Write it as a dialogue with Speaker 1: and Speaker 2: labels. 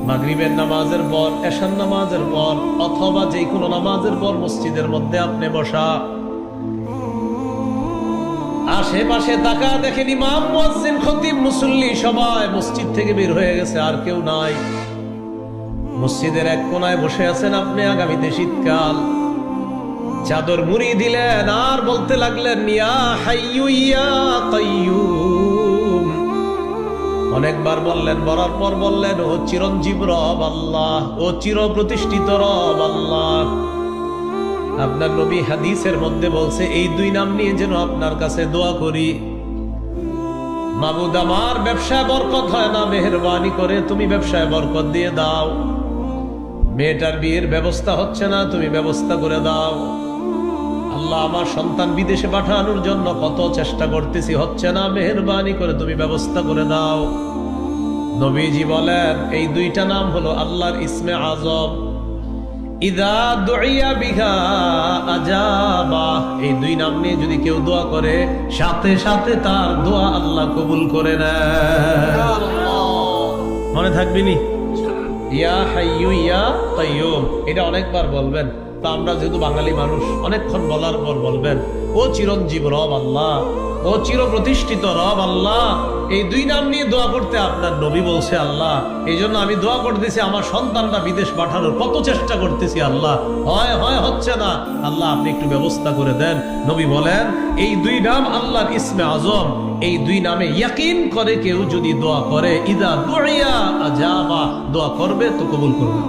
Speaker 1: মাগরিবের নামাজের পর, এশার নামাজের পর, অথবা যে কোনো নামাজের পর মসজিদের মধ্যে আপনি বসা, আশেপাশে তাকা দেখেন ইমাম, মুয়াজ্জিন, খতিব, মুসল্লি সবাই মসজিদ থেকে বের হয়ে গেছে, আর কেউ নাই। মসজিদের এক কোনায় বসে আছেন আপনি। আগামীতে শীতকাল, চাদর মুড়ি দিলেন আর বলতে লাগলেন ইয়া হাইয়ু ইয়া কাইয়ুম। অনেকবার বললেন, বলার পর বললেন ও চিরঞ্জীব রব আল্লাহ, ও চির প্রতিষ্ঠিত রব আল্লাহ। আপনার নবী হাদিসের মধ্যে বলছে এই দুই নাম নিয়ে যেন আপনার কাছে দোয়া করি। মাবুদ, আমার ব্যবসায় বরকত হয় না, মেহেরবানি করে তুমি ব্যবসায় বরকত দিয়ে দাও। মেয়েটার বিয়ের ব্যবস্থা হচ্ছে না, তুমি ব্যবস্থা করে দাও। আল্লাহ, আমার সন্তান বিদেশে পাঠানোর জন্য কত চেষ্টা করতেছি, হচ্ছে না, মেহেরবানি করে তুমি ব্যবস্থা করে দাও। নবীজি বলেন এই দুইটা নাম হলো আল্লাহর ইসমে আজম। ইযা দুইয়া বিহা আজাবা, এই দুই নাম নিয়ে যদি কেউ দোয়া করে সাথে সাথে তার দোয়া আল্লাহ কবুল করে নেয়। মনে থাকবে নি? ইয়া হাইয়ু ইয়া কাইয়ুম, এটা অনেকবার বলবেন। তা আমরা যেহেতু বাঙালি মানুষ, অনেকক্ষণ বলার পর বলবেন ও চিরঞ্জীব রব আল্লাহ, ও চির প্রতিষ্ঠিত রব আল্লাহ। এই দুই নাম নিয়ে দোয়া করতে আপনার নবী বলছে আল্লাহ, এই জন্য আমি দোয়া করতেছি আমার সন্তানটা বিদেশ পাঠানোর কত চেষ্টা করতেছি আল্লাহ, হয় হচ্ছে না, আল্লাহ আপনি একটু ব্যবস্থা করে দেন। নবী বলেন এই দুই নাম আল্লাহর ইসমে আজম। এই দুই নামে ইয়াকিন করে কেউ যদি দোয়া করে, ইদা দুইয়া আজাবা, দোয়া করবে তো কবুল করবে।